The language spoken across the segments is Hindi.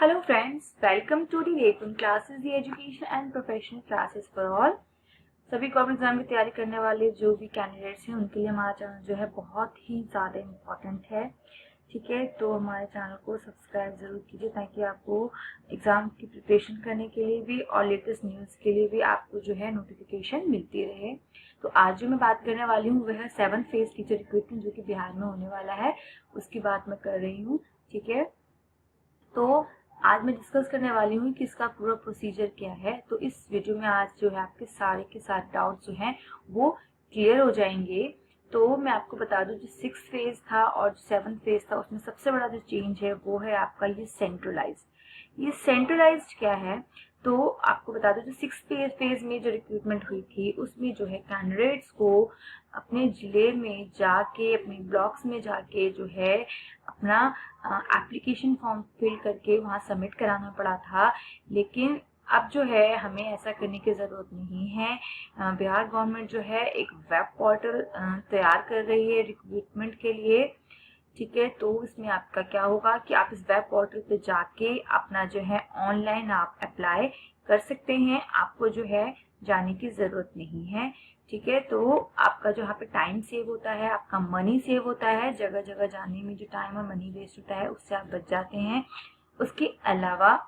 Hello friends, welcome to the Waypoint classes, the education and professional classes for all। सभी गवर्नमेंट एग्जाम की तैयारी करने वाले जो भी कैंडिडेट्स हैं उनके लिए हमारा चैनल जो है बहुत ही ज़्यादा इम्पोर्टेंट है। ठीक है, तो हमारे चैनल को सब्सक्राइब ज़रूर कीजिए ताकि आपको एग्ज़ाम की प्रिपरेशन करने के लिए भी और लेटेस्ट न्यूज़ के लिए भी आपको जो है नोटिफिकेशन मिलती रहे। तो आज जो मैं बात करने वाली हूँ वह है 7th फेज टीचर रिक्रूटमेंट जो कि बिहार में होने वाला है, उसकी बात मैं कर रही हूँ। ठीक है, तो आज मैं डिस्कस करने वाली हूँ कि इसका पूरा प्रोसीजर क्या है। तो इस वीडियो में आज जो है आपके सारे के सारे डाउट्स जो हैं वो क्लियर हो जाएंगे। तो मैं आपको बता दूं, जो 6th फेज था और जो 7th फेज था उसमें सबसे बड़ा जो चेंज है वो है आपका ये सेंट्रलाइज्ड। ये सेंट्रलाइज्ड क्या है, तो आपको बता दूं जो 6th फेज में जो रिक्रूटमेंट हुई थी उसमें जो है कैंडिडेट्स को अपने जिले में जाके, अपने ब्लॉक्स में जाके जो है अपना एप्लीकेशन फॉर्म फिल करके वहाँ सबमिट कराना पड़ा था। लेकिन अब जो है हमें ऐसा करने की ज़रूरत नहीं है। बिहार गवर्नमेंट जो है एक वेब पोर्टल तैयार कर रही है रिक्रूटमेंट के लिए। ठीक है, तो इसमें आपका क्या होगा कि आप इस वेब पोर्टल पे जाके अपना जो है ऑनलाइन आप अप्लाई कर सकते हैं। आपको जो है जाने की ज़रूरत नहीं है। ठीक है, तो आपका जो यहाँ पे टाइम सेव होता है, आपका मनी सेव होता है। जगह जगह जाने में जो टाइम और मनी वेस्ट होता है उससे आप बच जाते हैं। उसके अलावा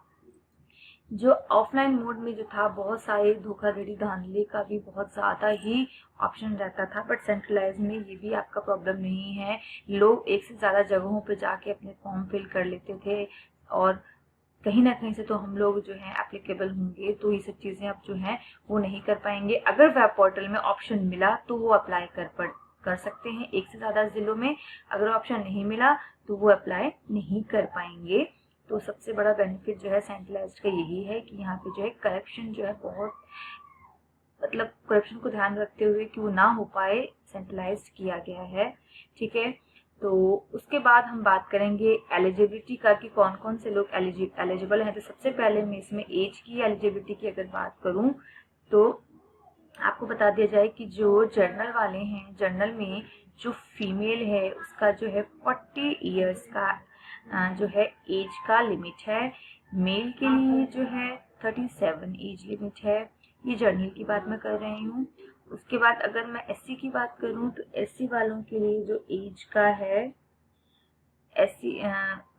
जो ऑफलाइन मोड में जो था बहुत सारे धोखाधड़ी धांधली का भी बहुत ज़्यादा ही ऑप्शन रहता था, बट सेंट्रलाइज में ये भी आपका प्रॉब्लम नहीं है। लोग एक से ज़्यादा जगहों पे जाके अपने फॉर्म फिल कर लेते थे और कहीं ना कहीं से तो हम लोग जो है एप्लीकेबल होंगे, तो ये सब चीज़ें अब जो है वो नहीं कर पाएंगे। अगर वेब पोर्टल में ऑप्शन मिला तो वो अप्लाई कर सकते हैं एक से ज़्यादा जिलों में। अगर ऑप्शन नहीं मिला तो वो अप्लाई नहीं कर पाएंगे। तो सबसे बड़ा बेनिफिट जो है सेंट्रलाइज्ड का यही है कि यहाँ पे जो है करप्शन जो है बहुत, मतलब करप्शन को ध्यान रखते हुए कि वो ना हो पाए, सेंट्रलाइज्ड किया गया है। ठीक है, तो उसके बाद हम बात करेंगे एलिजिबिलिटी का कि कौन कौन से लोग एलिजिबल हैं। तो सबसे पहले मैं इसमें एज की एलिजिबिलिटी की अगर बात करूं तो आपको बता दिया जाए कि जो जर्नल वाले हैं, जर्नल में जो फीमेल है उसका जो है 40 इयर्स का जो है एज का लिमिट है। मेल के लिए जो है 37 एज लिमिट है। ये जर्नल की बात मैं कर रही हूँ। उसके बाद अगर मैं एससी की बात करूँ तो एससी वालों के लिए जो एज का है, एससी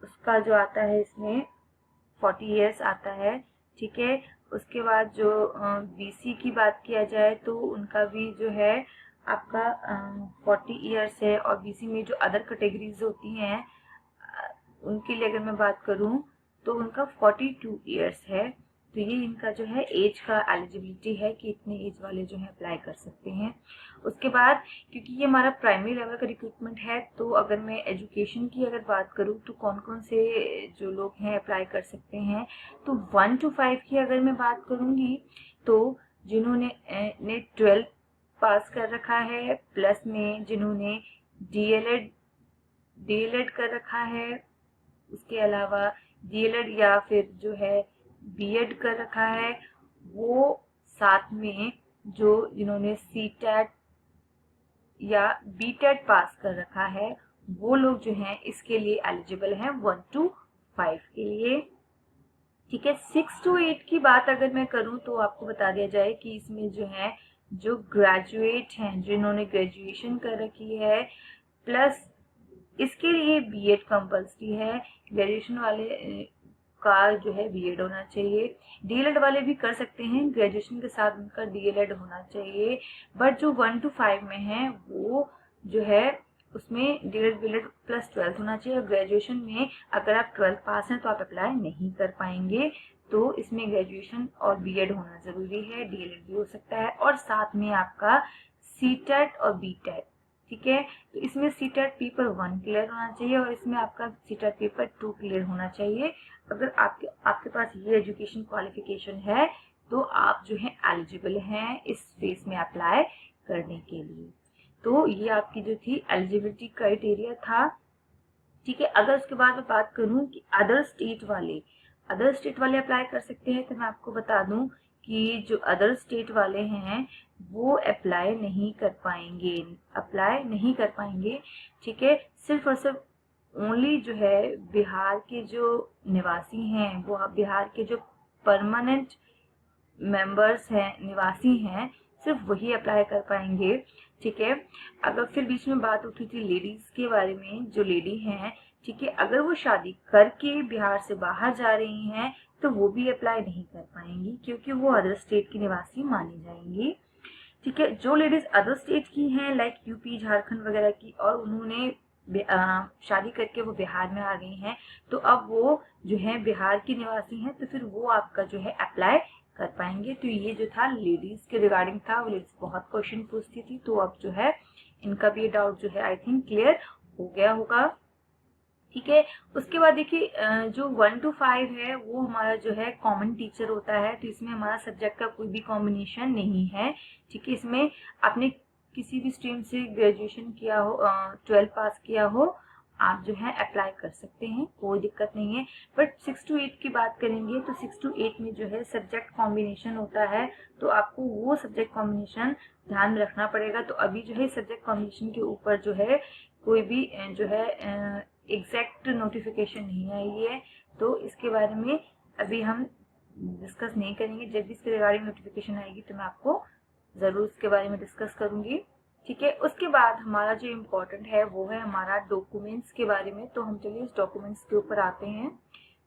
उसका जो आता है इसमें 40 इयर्स आता है। ठीक है, उसके बाद जो बीसी की बात किया जाए तो उनका भी जो है आपका 40 इयर्स है। और बीसी में जो अदर कैटेगरीज होती हैं उनके लिए अगर मैं बात करूं तो उनका 42 इयर्स है। तो ये इनका जो है एज का एलिजिबिलिटी है कि इतने एज वाले जो है अप्लाई कर सकते हैं। उसके बाद क्योंकि ये हमारा प्राइमरी लेवल का रिक्रूटमेंट है, तो अगर मैं एजुकेशन की अगर बात करूं तो कौन कौन से जो लोग हैं अप्लाई कर सकते हैं, तो 1 to 5 की अगर मैं बात करूंगी तो जिन्होंने ने 12 पास कर रखा है, प्लस में जिन्होंने डीएलएड कर रखा है, उसके अलावा डीएलएड या फिर जो है बीएड कर रखा है, वो साथ में जो जिन्होंने सीटेट या बीटेट पास कर रखा है वो लोग जो हैं इसके लिए एलिजिबल हैं 1 to 5 के लिए। ठीक है, 6 to 8 की बात अगर मैं करूं तो आपको बता दिया जाए कि इसमें जो है जो ग्रेजुएट हैं, जिन्होंने ग्रेजुएशन कर रखी है, प्लस इसके लिए बीएड कंपल्सरी है। ग्रेजुएशन वाले का जो है बीएड होना चाहिए। डीएलएड वाले भी कर सकते हैं, ग्रेजुएशन के साथ उनका डीएलएड होना चाहिए। बट जो 1 to 5 में है वो जो है उसमें डीएलएड बीएड प्लस 12 होना चाहिए। और ग्रेजुएशन में अगर आप 12 पास हैं तो आप अप्लाई नहीं कर पाएंगे। तो इसमें ग्रेजुएशन और बीएड होना जरूरी है, डीएलएड भी हो सकता है, और साथ में आपका सीटेट और बीटेट। ठीक है, तो इसमें सीटेट पेपर 1 क्लियर होना चाहिए और इसमें आपका सीटेट पेपर 2 क्लियर होना चाहिए। अगर आपके पास ये एजुकेशन क्वालिफिकेशन है तो आप जो है एलिजिबल हैं इस फेज में अप्लाई करने के लिए। तो ये आपकी जो थी एलिजिबिलिटी क्राइटेरिया था। ठीक है, अगर उसके बाद मैं बात करूं कि अदर स्टेट वाले अप्लाई कर सकते हैं, तो मैं आपको बता दूं कि जो अदर स्टेट वाले हैं वो अप्लाई नहीं कर पाएंगे। ठीक है, सिर्फ और सिर्फ ओनली जो है बिहार के जो निवासी हैं, वो बिहार के जो परमानेंट मेंबर्स हैं, निवासी हैं, सिर्फ वही अप्लाई कर पाएंगे। ठीक है, अगर फिर बीच में बात उठी थी लेडीज के बारे में, जो लेडी हैं, ठीक है, अगर वो शादी करके बिहार से बाहर जा रही हैं तो वो भी अप्लाई नहीं कर पाएंगी, क्योंकि वो अदर स्टेट की निवासी मानी जाएंगी। ठीक है, जो लेडीज अदर स्टेट की हैं लाइक यूपी, झारखंड वगैरह की, और उन्होंने शादी करके वो बिहार में आ गई हैं, तो अब वो जो है बिहार की निवासी हैं, तो फिर वो आपका जो है अप्लाई कर पाएंगे। तो ये जो था लेडीज के रिगार्डिंग था, वो लेडीज बहुत क्वेश्चन पूछती थी, तो अब जो है इनका भी डाउट जो है आई थिंक क्लियर हो गया होगा। ठीक है, उसके बाद देखिए जो 1 to 5 है वो हमारा जो है कॉमन टीचर होता है, तो इसमें हमारा सब्जेक्ट का कोई भी कॉम्बिनेशन नहीं है। ठीक है, इसमें आपने किसी भी स्ट्रीम से ग्रेजुएशन किया हो, 12 पास किया हो, आप जो है अप्लाई कर सकते हैं, कोई दिक्कत नहीं है। बट 6 to 8 की बात करेंगे तो 6 to 8 में जो है सब्जेक्ट कॉम्बिनेशन होता है, तो आपको वो सब्जेक्ट कॉम्बिनेशन ध्यान में रखना पड़ेगा। तो अभी जो है सब्जेक्ट कॉम्बिनेशन के ऊपर जो है कोई भी जो है एग्जैक्ट नोटिफिकेशन नहीं आई है, तो इसके बारे में अभी हम डिस्कस नहीं करेंगे। जब भी इसके रिगार्डिंग नोटिफिकेशन आएगी तो मैं आपको जरूर इसके बारे में डिस्कस करूंगी। ठीक है, उसके बाद हमारा जो इम्पोर्टेंट है वो है हमारा डॉक्यूमेंट्स के बारे में। तो हम चलिए इस डॉक्यूमेंट्स के ऊपर आते हैं।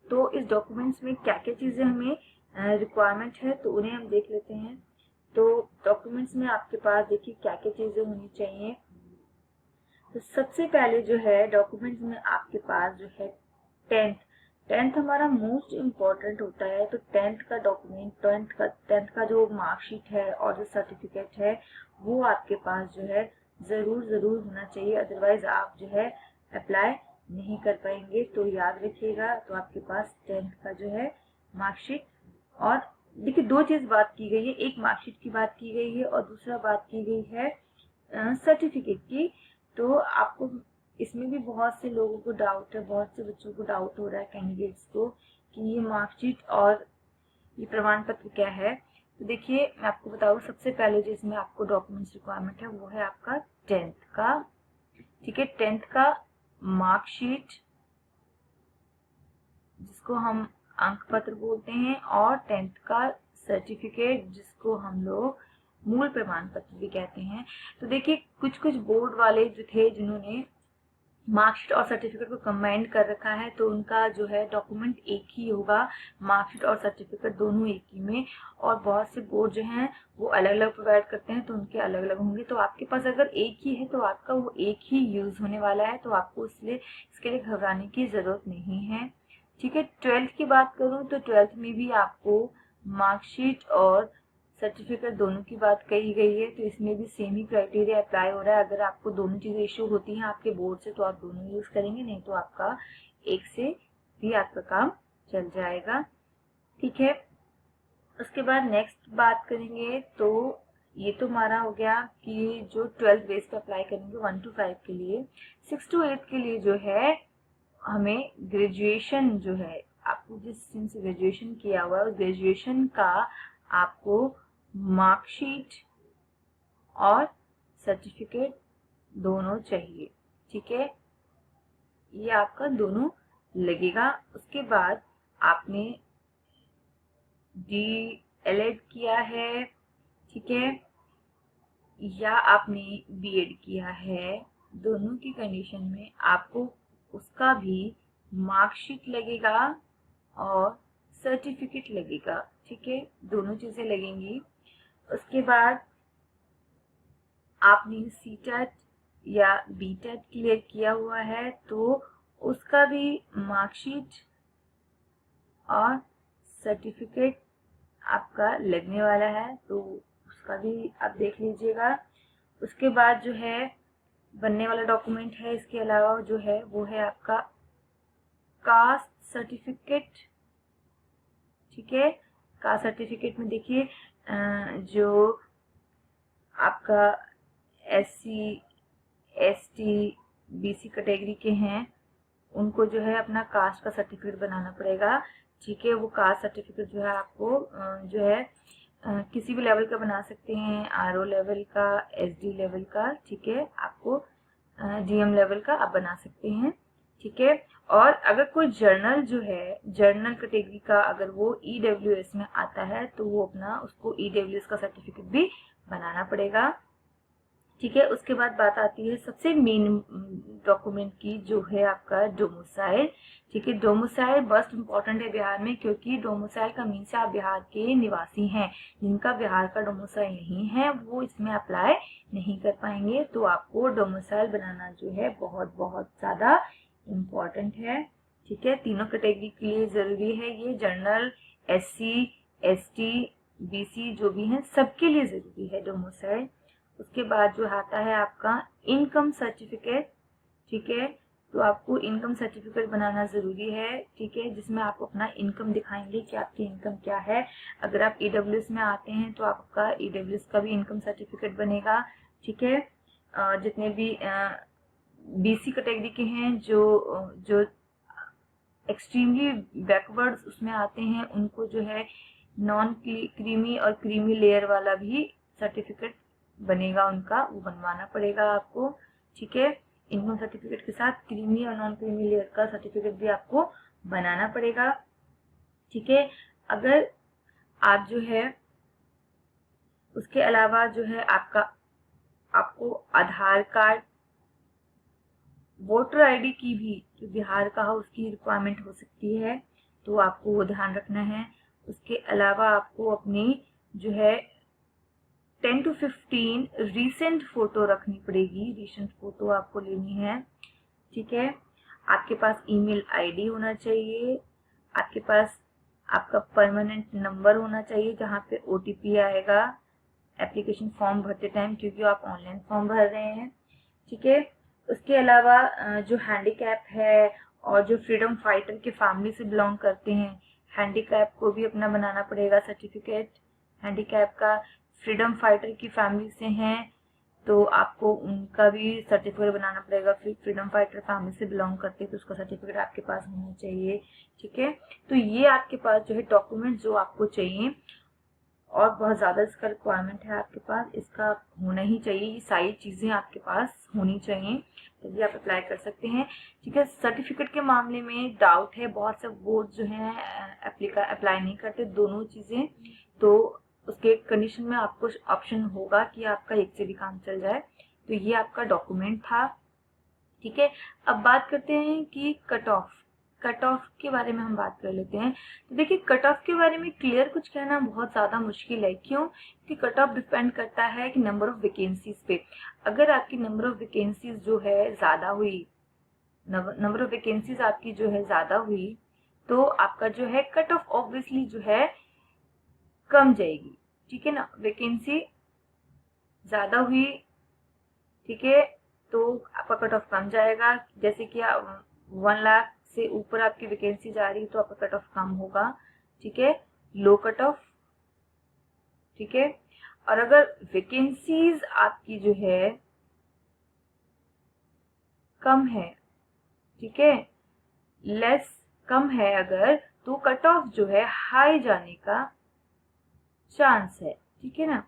तो इस डॉक्यूमेंट्स में क्या क्या चीजें हमें रिक्वायरमेंट है, तो उन्हें हम देख लेते हैं। तो डॉक्यूमेंट्स में आपके पास देखिए क्या क्या चीजें होनी चाहिए। तो सबसे पहले जो है डॉक्यूमेंट्स में आपके पास जो है टेंथ हमारा मोस्ट इम्पोर्टेंट होता है। तो टेंथ का डॉक्यूमेंट, टेंथ का जो मार्कशीट है और जो सर्टिफिकेट है वो आपके पास जो है जरूर होना चाहिए, अदरवाइज आप जो है अप्लाई नहीं कर पाएंगे। तो याद रखिएगा, तो आपके पास टेंथ का जो है मार्कशीट, और देखिए दो चीज बात की गई है, एक मार्कशीट की बात की गई है और दूसरा बात की गई है सर्टिफिकेट की। तो आपको इसमें भी बहुत से लोगों को डाउट है, बहुत से बच्चों को डाउट हो रहा है, कैंडिडेट्स को, कि ये मार्कशीट और ये प्रमाण पत्र क्या है। तो देखिए मैं आपको बताऊँ, सबसे पहले जो इसमें आपको डॉक्यूमेंट्स रिक्वायरमेंट है वो है आपका टेंथ का। ठीक है, टेंथ का मार्कशीट जिसको हम अंक पत्र बोलते हैं, और टेंथ का सर्टिफिकेट जिसको हम लोग मूल प्रमाण पत्र भी कहते हैं। तो देखिए कुछ बोर्ड वाले जो थे जिन्होंने मार्कशीट और सर्टिफिकेट को कंबाइंड कर रखा है, तो उनका जो है डॉक्यूमेंट एक ही होगा, मार्कशीट और सर्टिफिकेट दोनों एक ही में। और बहुत से बोर्ड जो हैं वो अलग अलग प्रोवाइड करते हैं, तो उनके अलग अलग होंगे। तो आपके पास अगर एक ही है तो आपका वो एक ही यूज होने वाला है, तो आपको इसके लिए घबराने की जरूरत नहीं है। ठीक है, 12th की बात करूं तो 12th में भी आपको मार्कशीट और सर्टिफिकेट दोनों की बात कही गई है, तो इसमें भी सेम ही क्राइटेरिया अप्लाई हो रहा है। अगर आपको दोनों चीजें इश्यू होती हैं आपके बोर्ड से तो आप दोनों यूज करेंगे, नहीं तो आपका एक से भी आपका काम चल जाएगा। ठीक है, उसके बाद नेक्स्ट बात करेंगे, तो ये तो हमारा हो गया कि जो 12th बेस पे अप्लाई करेंगे 1 to 5 के लिए। 6 to 8 के लिए जो है हमें ग्रेजुएशन जो है, आपको जिस स्ट्रीम से ग्रेजुएशन किया हुआ है उस ग्रेजुएशन का आपको मार्कशीट और सर्टिफिकेट दोनों चाहिए। ठीक है, ये आपका दोनों लगेगा। उसके बाद आपने DELED किया है, ठीक है, या आपने BEd किया है, दोनों की कंडीशन में आपको उसका भी मार्कशीट लगेगा और सर्टिफिकेट लगेगा। ठीक है, दोनों चीजें लगेंगी। उसके बाद आपने CTET या BTET क्लियर किया हुआ है, तो उसका भी मार्कशीट और सर्टिफिकेट आपका लगने वाला है, तो उसका भी आप देख लीजिएगा। उसके बाद जो है बनने वाला डॉक्यूमेंट है, इसके अलावा जो है वो है आपका कास्ट सर्टिफिकेट। ठीक है, कास्ट सर्टिफिकेट में देखिए जो आपका SC ST BC कैटेगरी के हैं उनको जो है अपना कास्ट का सर्टिफिकेट बनाना पड़ेगा। ठीक है, वो कास्ट सर्टिफिकेट जो है आपको जो है किसी भी लेवल का बना सकते हैं, RO लेवल का, SD लेवल का, ठीक है, आपको DM लेवल का आप बना सकते हैं। ठीक है। और अगर कोई जर्नल जो है, जर्नल कैटेगरी का अगर वो EWS में आता है तो वो अपना उसको EWS का सर्टिफिकेट भी बनाना पड़ेगा, ठीक है। उसके बाद बात आती है सबसे मेन डॉक्यूमेंट की, जो है आपका डोमिसाइल, ठीक है। डोमिसाइल बहुत इंपॉर्टेंट है बिहार में, क्योंकि डोमिसाइल का मीन्स आप बिहार के निवासी हैं। जिनका बिहार का डोमिसाइल नहीं है वो इसमें अप्लाई नहीं कर पाएंगे, तो आपको डोमिसाइल बनाना जो है बहुत बहुत ज़्यादा इम्पॉर्टेंट है, ठीक है। तीनों कैटेगरी के लिए ज़रूरी है ये, जनरल, SC, ST, BC जो भी हैं सबके लिए ज़रूरी है डोमिसाइल। उसके बाद जो आता है आपका इनकम सर्टिफिकेट, ठीक है। तो आपको इनकम सर्टिफिकेट बनाना ज़रूरी है, ठीक है, जिसमें आप अपना इनकम दिखाएंगे कि आपकी इनकम क्या है। अगर आप EWS में आते हैं तो आपका EWS का भी इनकम सर्टिफिकेट बनेगा, ठीक है। जितने भी BC कैटेगरी के हैं जो एक्सट्रीमली बैकवर्ड्स उसमें आते हैं, उनको जो है नॉन क्रीमी और क्रीमी लेयर वाला भी सर्टिफिकेट बनेगा उनका, वो बनवाना पड़ेगा आपको, ठीक है। इनकम सर्टिफिकेट के साथ क्रीमी और नॉन क्रीमी लेयर का सर्टिफिकेट भी आपको बनाना पड़ेगा, ठीक है। अगर आप जो है उसके अलावा जो है आपको आधार कार्ड, वोटर ID की भी जो बिहार का हो उसकी रिक्वायरमेंट हो सकती है, तो आपको वो ध्यान रखना है। उसके अलावा आपको अपनी जो है 10 to 15 रीसेंट फोटो रखनी पड़ेगी, रीसेंट फोटो आपको लेनी है, ठीक है। आपके पास ईमेल ID होना चाहिए, आपके पास आपका परमानेंट नंबर होना चाहिए जहाँ पे OTP आएगा एप्लीकेशन फॉर्म भरते टाइम, क्योंकि आप ऑनलाइन फॉर्म भर रहे हैं, ठीक है। उसके अलावा जो हैंडीकैप है और जो फ्रीडम फाइटर के फैमिली से बिलोंग करते हैं, हैंडीकैप को भी अपना बनाना पड़ेगा सर्टिफिकेट। हैंडीकैप का फ्रीडम फाइटर की फैमिली से हैं तो आपको उनका भी सर्टिफिकेट बनाना पड़ेगा। फ्रीडम फाइटर फैमिली से बिलोंग करते हैं तो उसका सर्टिफिकेट आपके पास होना चाहिए, ठीक है। तो ये आपके पास जो है डॉक्यूमेंट जो आपको चाहिए, और बहुत ज़्यादा इसका रिक्वायरमेंट है आपके पास, इसका होना ही चाहिए, ये सारी चीज़ें आपके पास होनी चाहिए तभी आप अप्लाई कर सकते हैं, ठीक है। सर्टिफिकेट के मामले में डाउट है, बहुत से बोर्ड जो हैं अप्लाई नहीं करते दोनों चीज़ें, तो उसके कंडीशन में आपको ऑप्शन होगा कि आपका एक से भी काम चल जाए। तो ये आपका डॉक्यूमेंट था, ठीक है। अब बात करते हैं कि कट ऑफ के बारे में हम बात कर लेते हैं। तो देखिए कट ऑफ के बारे में क्लियर कुछ कहना बहुत ज़्यादा मुश्किल है, क्यों कि कट ऑफ डिपेंड करता है कि नंबर ऑफ वैकेंसीज पे। अगर आपकी नंबर ऑफ वैकेंसीज जो है ज़्यादा हुई, नंबर ऑफ वैकेंसीज आपकी जो है ज़्यादा हुई, तो आपका जो है कट ऑफ ऑब्वियसली जो है कम जाएगी, ठीक है ना। वैकेंसी ज़्यादा हुई, ठीक है, तो आपका कट ऑफ कम जाएगा। जैसे कि 1 लाख से ऊपर आपकी वैकेंसी जा रही है तो आपका कट ऑफ कम होगा, ठीक है, लो कट ऑफ, ठीक है। और अगर वैकेंसीज आपकी जो है कम है, ठीक है, लेस कम है अगर, तो कट ऑफ जो है हाई जाने का चांस है, ठीक है ना।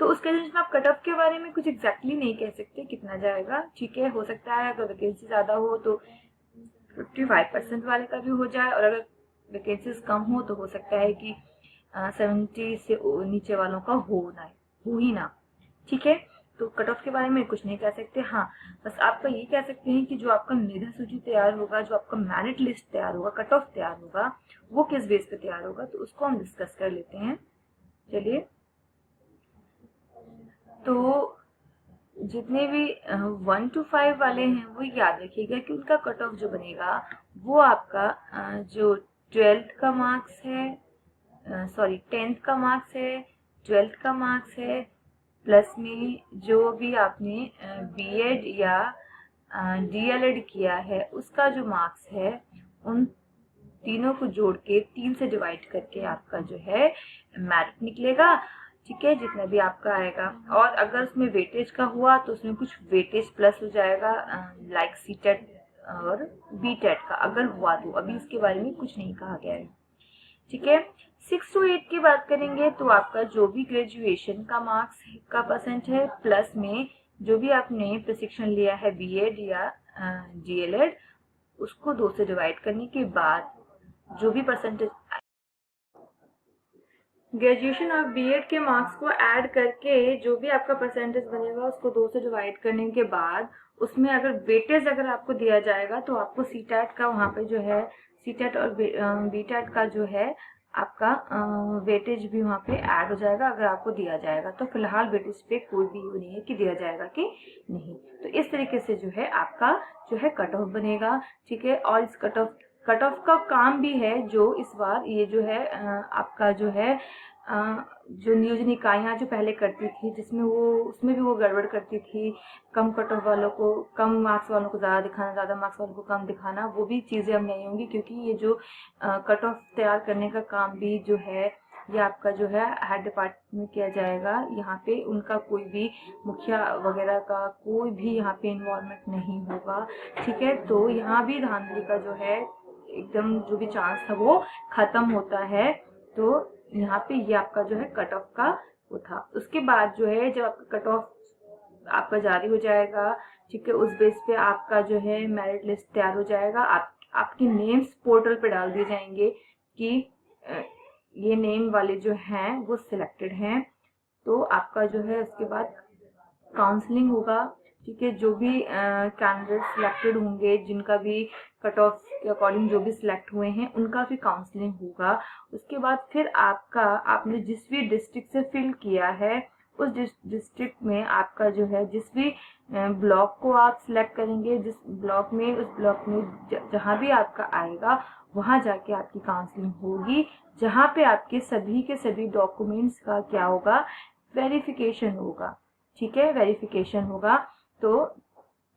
तो उस केस में आप कट ऑफ के बारे में कुछ एग्जैक्टली नहीं कह सकते कितना जाएगा, ठीक है। हो सकता है अगर वैकेंसी ज़्यादा हो तो 55% वाले का भी हो जाए, और अगर वैकेंसीज कम हो सकता है कि 70 से नीचे वालों का हो ही ना, ठीक है। तो कट ऑफ के बारे में कुछ नहीं कह सकते। हाँ, बस आपका ये कह सकते हैं कि जो आपका मेधा सूची तैयार होगा, जो आपका मेरिट लिस्ट तैयार होगा, कट ऑफ तैयार होगा, वो किस बेस पे तैयार होगा, तो उसको हम डिस्कस कर लेते हैं। चलिए, तो जितने भी 1 to 5 वाले हैं वो याद रखिएगा कि उनका कट ऑफ जो बनेगा वो आपका जो 12th का मार्क्स है, 10th का मार्क्स है, 12th का मार्क्स है, प्लस में जो भी आपने B.Ed या D.LED किया है उसका जो मार्क्स है, उन तीनों को जोड़ के 3 से डिवाइड करके आपका जो है मेरिट निकलेगा, ठीक है, जितना भी आपका आएगा। और अगर उसमें वेटेज का हुआ तो उसमें कुछ वेटेज प्लस हो जाएगा, लाइक C.TET और B.TET का अगर हुआ तो। अभी इसके बारे में कुछ नहीं कहा गया है, ठीक है। 6 to 8 की बात करेंगे तो आपका जो भी ग्रेजुएशन का मार्क्स का परसेंट है, प्लस में जो भी आपने प्रशिक्षण लिया है B.Ed या D.LED, उसको 2 से डिवाइड करने के बाद जो भी परसेंटेज, ग्रेजुएशन और बीएड के मार्क्स को ऐड करके जो भी आपका परसेंटेज बनेगा उसको 2 से डिवाइड करने के बाद उसमें अगर वेटेज अगर आपको दिया जाएगा तो आपको सीटेट का वहाँ पे जो है सीटेट और बीटेट का जो है आपका वेटेज भी वहाँ पे ऐड हो जाएगा अगर आपको दिया जाएगा। तो फिलहाल वेटेज पे कोई भी वो नहीं है कि दिया जाएगा कि नहीं। तो इस तरीके से जो है आपका जो है कट ऑफ बनेगा, ठीक है। और इस कट ऑफ का काम भी है जो इस बार ये जो है आपका जो है जो नियोजन इकाइयाँ जो पहले करती थी जिसमें वो उसमें भी वो गड़बड़ करती थी, कम कट ऑफ वालों को कम मार्क्स वालों को ज़्यादा दिखाना, ज़्यादा मार्क्स वालों को कम दिखाना, वो भी चीज़ें अब नहीं होंगी क्योंकि ये जो कट ऑफ तैयार करने का काम भी जो है ये आपका जो है हेड डिपार्टमेंट में किया जाएगा। यहाँ पे उनका कोई भी मुखिया वगैरह का कोई भी यहाँ पे इन्वॉल्वमेंट नहीं होगा, ठीक है। तो यहाँ भी धांधली का जो है एकदम जो भी चांस था वो खत्म होता है। तो यहाँ पे ये आपका जो है कट ऑफ का वो था। उसके बाद जो है जब आपका कट ऑफ आपका जारी हो जाएगा, ठीक है, उस बेस पे आपका जो है मेरिट लिस्ट तैयार हो जाएगा। आपके नेम्स पोर्टल पे डाल दिए जाएंगे कि ये नेम वाले जो हैं वो सिलेक्टेड हैं। तो आपका जो है उसके बाद काउंसलिंग होगा, ठीक है। जो भी कैंडिडेट सिलेक्टेड होंगे जिनका भी कट ऑफ के अकॉर्डिंग जो भी सिलेक्ट हुए हैं उनका भी काउंसलिंग होगा। उसके बाद फिर आपने जिस भी डिस्ट्रिक्ट से फिल किया है उस डिस्ट्रिक्ट में आपका जो है जिस भी ब्लॉक को आप सिलेक्ट करेंगे, जिस ब्लॉक में उस ब्लॉक में जहाँ भी आपका आएगा वहाँ जाके आपकी काउंसलिंग होगी, जहाँ पे आपके सभी के सभी डॉक्यूमेंट्स का क्या होगा, वेरिफिकेशन होगा, ठीक है, वेरिफिकेशन होगा। तो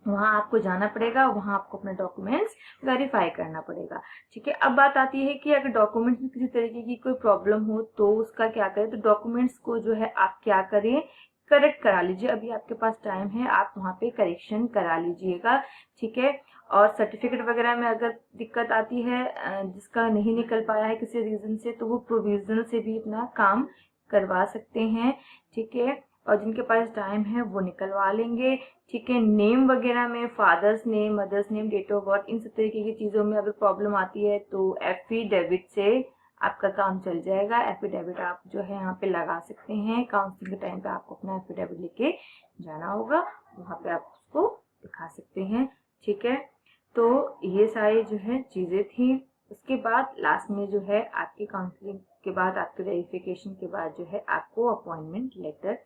वहाँ आपको जाना पड़ेगा, वहाँ आपको अपने डॉक्यूमेंट्स वेरीफाई करना पड़ेगा, ठीक है। अब बात आती है कि अगर डॉक्यूमेंट्स में किसी तरीके की कोई प्रॉब्लम हो तो उसका क्या करें। तो डॉक्यूमेंट्स को जो है आप क्या करें, करेक्ट करा लीजिए। अभी आपके पास टाइम है, आप वहाँ पे करेक्शन करा लीजिएगा, ठीक है। और सर्टिफिकेट वगैरह में अगर दिक्कत आती है जिसका नहीं निकल पाया है किसी रीजन से तो वो प्रोविजनल से भी अपना काम करवा सकते हैं, ठीक है। और जिनके पास टाइम है वो निकलवा लेंगे, ठीक है। नेम वगैरह में father's name, mother's name, date of birth, इन सब तरीके की चीज़ों में अगर प्रॉब्लम आती है तो एफिडेविट से आपका काम चल जाएगा। एफिडेविट आप जो है यहाँ पे लगा सकते हैं। काउंसलिंग के टाइम पे आपको अपना एफिडेविट लेके जाना होगा, वहाँ पे आप उसको दिखा सकते हैं, ठीक है। तो ये सारी जो है चीज़ें थी। उसके बाद लास्ट में जो है आपकी काउंसलिंग के बाद, आपके वेरिफिकेशन के बाद जो है आपको अपॉइंटमेंट लेटर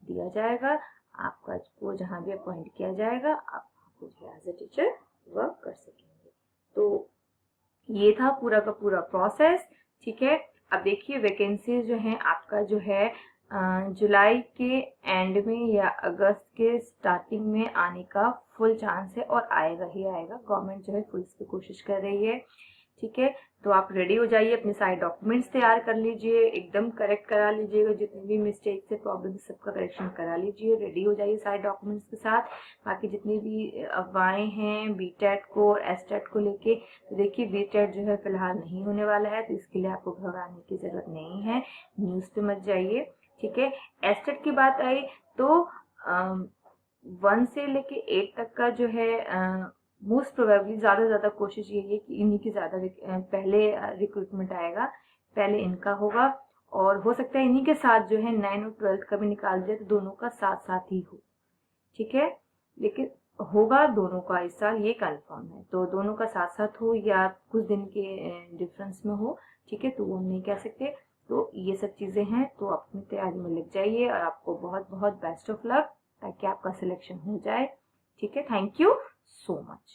दिया जाएगा। आपका को जहाँ भी अपॉइंट किया जाएगा आप जो है एज ए टीचर वर्क कर सकेंगे। तो ये था पूरा का पूरा प्रोसेस, ठीक है। अब देखिए वैकेंसी जो है आपका जो है जुलाई के एंड में या अगस्त के स्टार्टिंग में आने का फुल चांस है और आएगा ही आएगा। गवर्नमेंट जो है फुल इस पे कोशिश कर रही है, ठीक है। तो आप रेडी हो जाइए, अपने सारे डॉक्यूमेंट्स तैयार कर लीजिए, एकदम करेक्ट करा लीजिएगा, जितनी भी मिस्टेक्स है प्रॉब्लम सबका करेक्शन करा लीजिए, रेडी हो जाइए सारे डॉक्यूमेंट्स के साथ। बाकी जितनी भी अफवाहें हैं बीटेट को और एसटेट को लेके, तो देखिए बीटेट जो है फिलहाल नहीं होने वाला है, तो इसके लिए आपको घबराने की जरूरत नहीं है, न्यूज़ पे मत जाइए, ठीक है। एसटेट की बात आई तो 1 से लेके 8 तक का जो है मोस्ट प्रोबेबली ज़्यादा से ज़्यादा कोशिश यही है कि इन्हीं की ज़्यादा पहले रिक्रूटमेंट आएगा, पहले इनका होगा। और हो सकता है इन्हीं के साथ जो है 9 और 12 का भी निकाल दिया तो दोनों का साथ साथ ही हो, ठीक है। लेकिन होगा दोनों का इस साल, ये कंफर्म है। तो दोनों का साथ साथ हो या कुछ दिन के डिफरेंस में हो, ठीक है, तो वो हम नहीं कह सकते। तो ये सब चीज़ें हैं, तो अपनी तैयारी में लग जाइए और आपको बहुत बहुत बेस्ट ऑफ लक ताकि आपका सिलेक्शन हो जाए, ठीक है। Thank you so much.